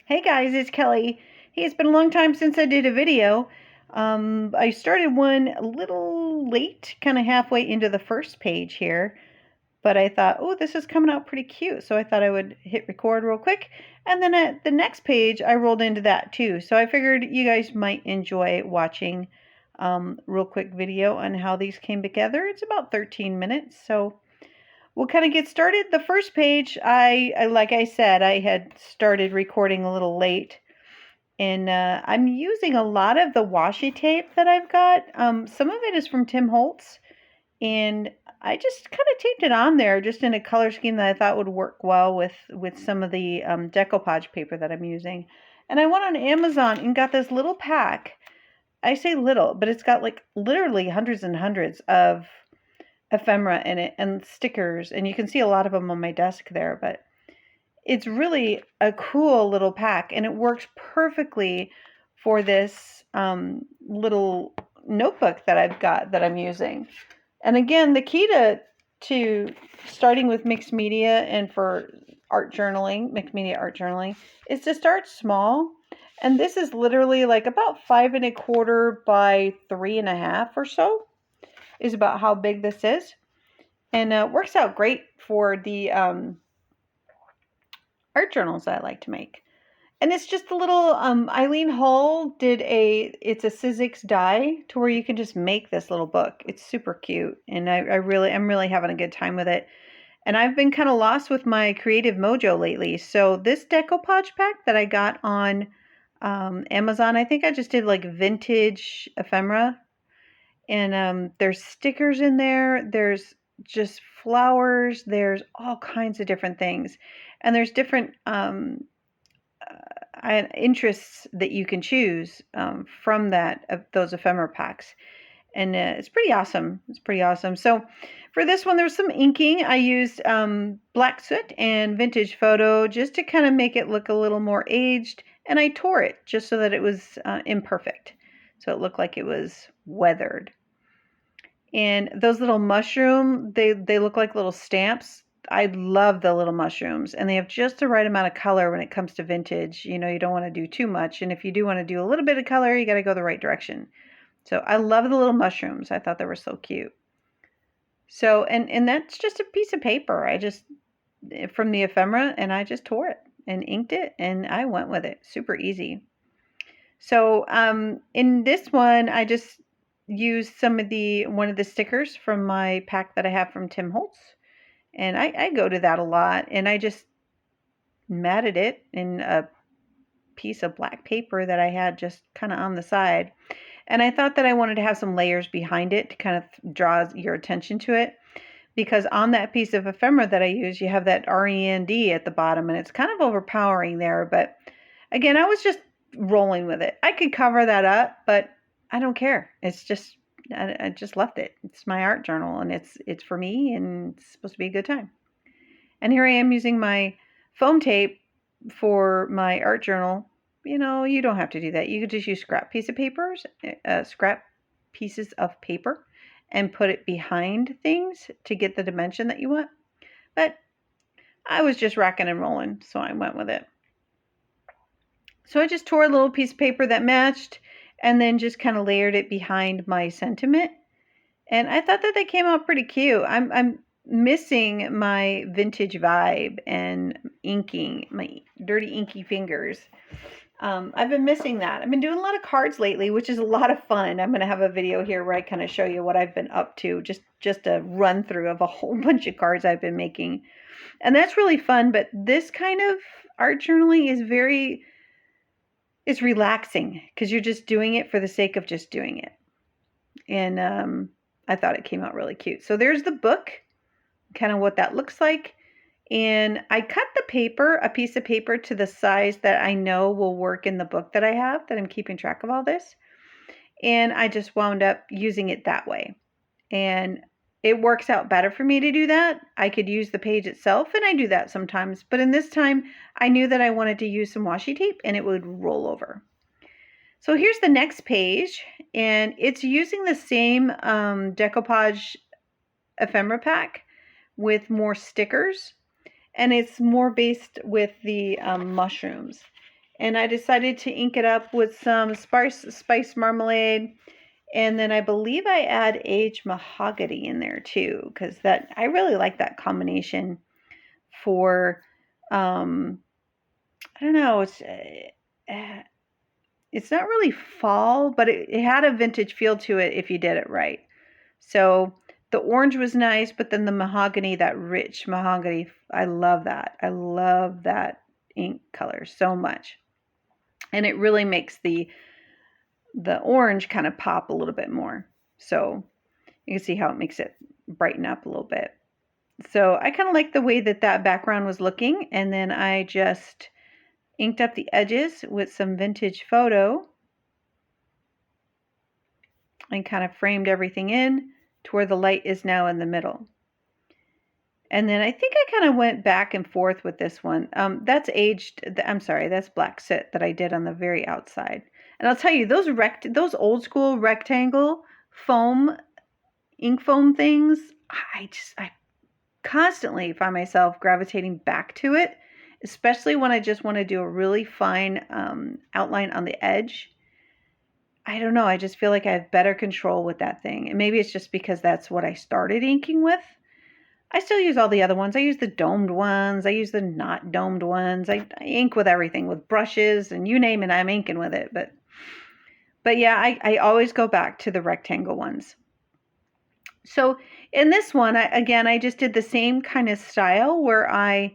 Hey guys, it's Kelly. Hey, it's been a long time since I did a video. I started one a little late, kind of halfway into the first page here, but I thought, oh, this is coming out pretty cute, so I thought I would hit record real quick. And then at the next page, I rolled into that too. So I figured you guys might enjoy watching real quick video on how these came together. It's about 13 minutes, so we'll kind of get started. The first page, like I said, I had started recording a little late. And I'm using a lot of the washi tape that I've got. Some of it is from Tim Holtz, and I just kind of taped it on there just in a color scheme that I thought would work well with some of the decoupage paper that I'm using. And I went on Amazon and got this little pack. I say little, but it's got like literally hundreds and hundreds of ephemera in it and stickers, and you can see a lot of them on my desk there, but it's really a cool little pack, and it works perfectly for this little notebook that I've got that I'm using. And again, the key to starting with mixed media and for art journaling, mixed media art journaling, is to start small. And this is literally like about 5¼ by 3½ or so is about how big this is. And it works out great for the art journals that I like to make. And it's just a little, Eileen Hull did it's a Sizzix die to where you can just make this little book. It's super cute. And I'm really having a good time with it. And I've been kind of lost with my creative mojo lately. So this decoupage pack that I got on Amazon, I think I just did like vintage ephemera. And there's stickers in there. There's just flowers. There's all kinds of different things. And there's different interests that you can choose from those ephemera packs. And it's pretty awesome. It's pretty awesome. So for this one, there was some inking. I used black soot and vintage photo just to kind of make it look a little more aged. And I tore it just so that it was imperfect. So it looked like it was weathered. And those little mushroom, they look like little stamps. I love the little mushrooms, and they have just the right amount of color when it comes to vintage. You know, you don't want to do too much, and if you do want to do a little bit of color, you got to go the right direction. So I love the little mushrooms. I thought they were so cute. So, and that's just a piece of paper. From the ephemera, and I just tore it and inked it, and I went with it. Super easy. So in this one, I just used one of the stickers from my pack that I have from Tim Holtz. And I go to that a lot, and I just matted it in a piece of black paper that I had just kind of on the side. And I thought that I wanted to have some layers behind it to kind of draw your attention to it. Because on that piece of ephemera that I use, you have that REND at the bottom, and it's kind of overpowering there. But again, I was just rolling with it. I could cover that up, but I don't care. It's just I just left it. It's my art journal, and it's for me, and it's supposed to be a good time. And here I am using my foam tape for my art journal. You know, you don't have to do that. You could just use scrap pieces of paper, and put it behind things to get the dimension that you want. But I was just rocking and rolling, so I went with it. So I just tore a little piece of paper that matched, and then just kind of layered it behind my sentiment. And I thought that they came out pretty cute. I'm missing my vintage vibe and inking, my dirty inky fingers. I've been missing that. I've been doing a lot of cards lately, which is a lot of fun. I'm going to have a video here where I kind of show you what I've been up to, just a run through of a whole bunch of cards I've been making. And that's really fun, but this kind of art journaling is it's relaxing because you're just doing it for the sake of just doing it. And I thought it came out really cute. So there's the book, kind of what that looks like. And I cut a piece of paper to the size that I know will work in the book that I have, that I'm keeping track of all this. And I just wound up using it that way. And it works out better for me to do that. I could use the page itself, and I do that sometimes. But in this time, I knew that I wanted to use some washi tape, and it would roll over. So here's the next page, and it's using the same decoupage ephemera pack with more stickers, and it's more based with the mushrooms. And I decided to ink it up with some spice marmalade. And then I believe I add aged mahogany in there too, because I really like that combination for, I don't know, it's not really fall, but it had a vintage feel to it if you did it right. So the orange was nice, but then the mahogany, that rich mahogany, I love that. I love that ink color so much. And it really makes the orange kind of pop a little bit more. So you can see how it makes it brighten up a little bit. So I kind of like the way that background was looking, and then I just inked up the edges with some vintage photo and kind of framed everything in to where the light is now in the middle. And then I think I kind of went back and forth with this one. That's that's black soot that I did on the very outside. And I'll tell you, those old school rectangle foam, ink foam things, I constantly find myself gravitating back to it, especially when I just want to do a really fine outline on the edge. I don't know, I just feel like I have better control with that thing. And maybe it's just because that's what I started inking with. I still use all the other ones. I use the domed ones. I use the not domed ones. I ink with everything, with brushes and you name it, I'm inking with it. But yeah, I always go back to the rectangle ones. So in this one, I just did the same kind of style where I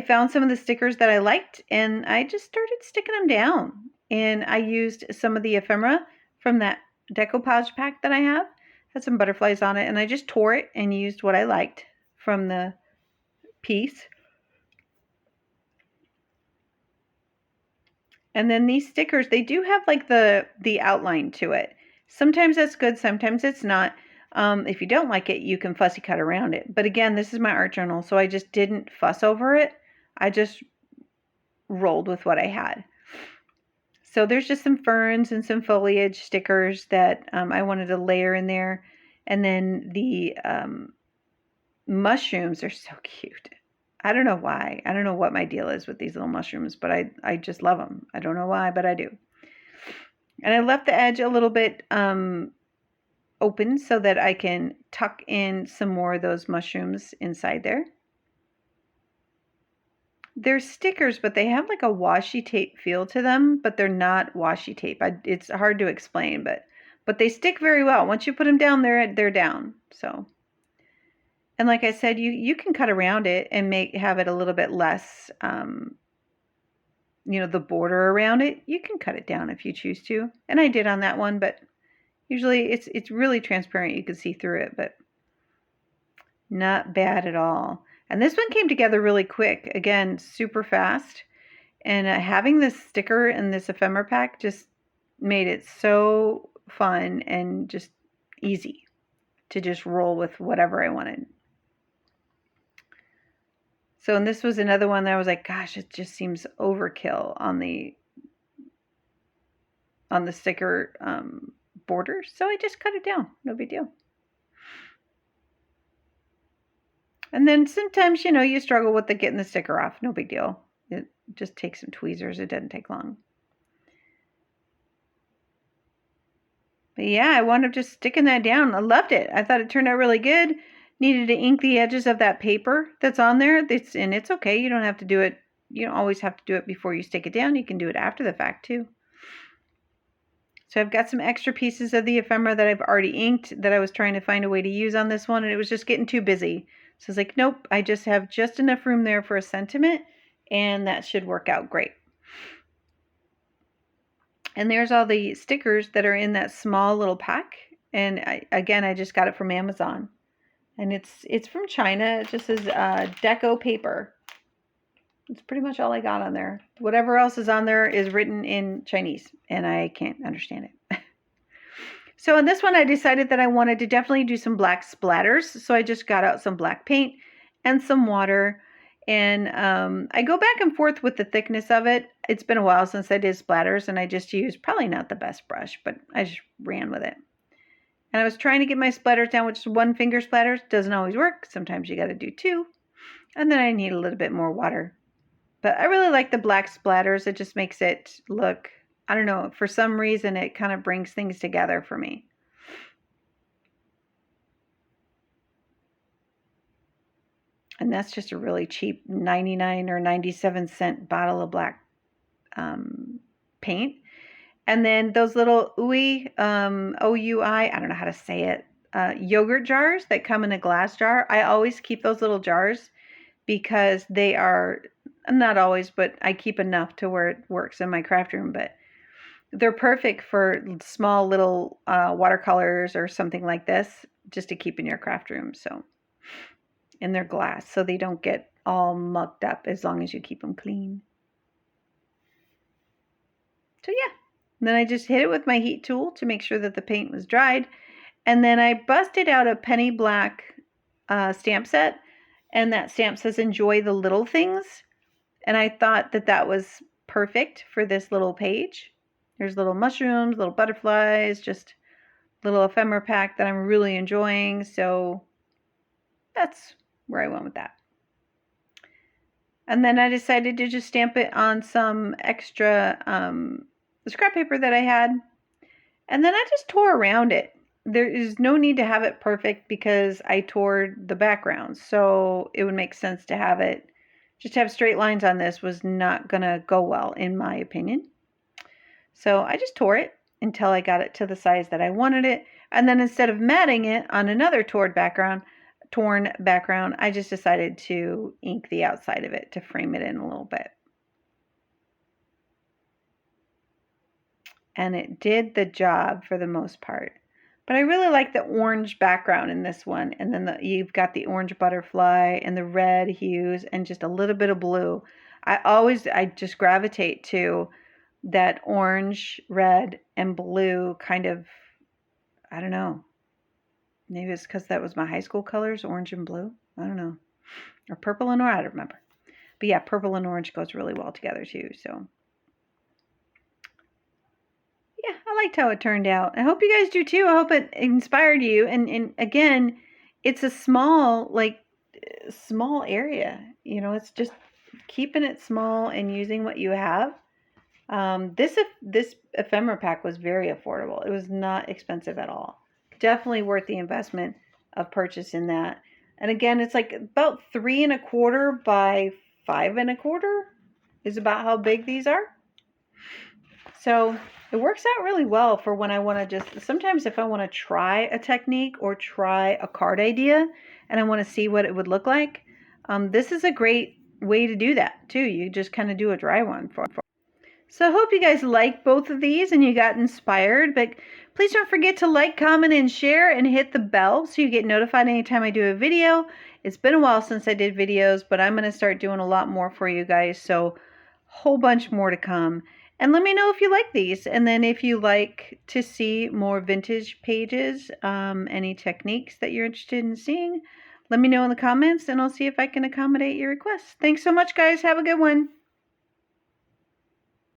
found some of the stickers that I liked and I just started sticking them down. And I used some of the ephemera from that decoupage pack that I have. Had some butterflies on it, and I just tore it and used what I liked from the piece. And then these stickers, they do have like the outline to it. Sometimes that's good, sometimes it's not. If you don't like it, you can fussy cut around it. But again, this is my art journal, so I just didn't fuss over it. I just rolled with what I had. So there's just some ferns and some foliage stickers that I wanted to layer in there. And then the mushrooms are so cute. I don't know why. I don't know what my deal is with these little mushrooms, but I just love them. I don't know why, but I do. And I left the edge a little bit open so that I can tuck in some more of those mushrooms inside there. They're stickers, but they have like a washi tape feel to them, but they're not washi tape. It's hard to explain, but they stick very well. Once you put them down, they're down. So. And like I said, you can cut around it and have it a little bit less, the border around it. You can cut it down if you choose to. And I did on that one, but usually it's really transparent. You can see through it, but not bad at all. And this one came together really quick. Again, super fast. And having this sticker and this ephemera pack just made it so fun and just easy to just roll with whatever I wanted. So, and this was another one that I was like, gosh, it just seems overkill on the sticker border. So I just cut it down. No big deal. And then sometimes, you struggle with getting the sticker off. No big deal. It just takes some tweezers. It doesn't take long. But yeah, I wound up just sticking that down. I loved it. I thought it turned out really good. Needed to ink the edges of that paper that's on there. And it's okay. You don't have to do it. You don't always have to do it before you stick it down. You can do it after the fact too. So I've got some extra pieces of the ephemera that I've already inked that I was trying to find a way to use on this one, and it was just getting too busy. So I was like, nope, I just have just enough room there for a sentiment, and that should work out great. And there's all the stickers that are in that small little pack. And I just got it from Amazon. And it's from China. It just says deco paper. It's pretty much all I got on there. Whatever else is on there is written in Chinese, and I can't understand it. So in this one, I decided that I wanted to definitely do some black splatters. So I just got out some black paint and some water. And I go back and forth with the thickness of it. It's been a while since I did splatters, and I just used probably not the best brush, but I just ran with it. And I was trying to get my splatters down with just one finger splatters. Doesn't always work. Sometimes you got to do two. And then I need a little bit more water. But I really like the black splatters. It just makes it look, I don't know, for some reason it kind of brings things together for me. And that's just a really cheap 99 or 97-cent bottle of black paint. And then those little OUI, OUI, I don't know how to say it, yogurt jars that come in a glass jar. I always keep those little jars because they are, not always, but I keep enough to where it works in my craft room. But they're perfect for small little watercolors or something like this, just to keep in your craft room. So, and they're glass, so they don't get all mucked up as long as you keep them clean. So yeah, and then I just hit it with my heat tool to make sure that the paint was dried. And then I busted out a penny black stamp set, and that stamp says enjoy the little things. And I thought that that was perfect for this little page. There's little mushrooms, little butterflies, just little ephemera pack that I'm really enjoying. So that's where I went with that. And then I decided to just stamp it on some extra scrap paper that I had. And then I just tore around it. There is no need to have it perfect because I tore the background. So it would make sense to have it, just have straight lines on this was not going to go well in my opinion. So I just tore it until I got it to the size that I wanted it. And then instead of matting it on another torn background, I just decided to ink the outside of it to frame it in a little bit. And it did the job for the most part. But I really like the orange background in this one. And then you've got the orange butterfly and the red hues and just a little bit of blue. I just gravitate to that orange, red, and blue kind of, I don't know. Maybe it's because that was my high school colors, orange and blue. I don't know. Or purple and orange, I don't remember. But yeah, purple and orange goes really well together too. So yeah, I liked how it turned out. I hope you guys do too. I hope it inspired you. And again, it's a small area. You know, it's just keeping it small and using what you have. This ephemera pack was very affordable. It was not expensive at all. Definitely worth the investment of purchasing that. And again, it's like about 3 1/4 by 5 1/4 is about how big these are. So it works out really well for when I want to just, sometimes if I want to try a technique or try a card idea and I want to see what it would look like, this is a great way to do that too. You just kind of do a dry one for. So I hope you guys like both of these and you got inspired, but please don't forget to like, comment, and share and hit the bell so you get notified anytime I do a video. It's been a while since I did videos, but I'm going to start doing a lot more for you guys, so a whole bunch more to come. And let me know if you like these, and then if you like to see more vintage pages, any techniques that you're interested in seeing, let me know in the comments and I'll see if I can accommodate your requests. Thanks so much, guys. Have a good one.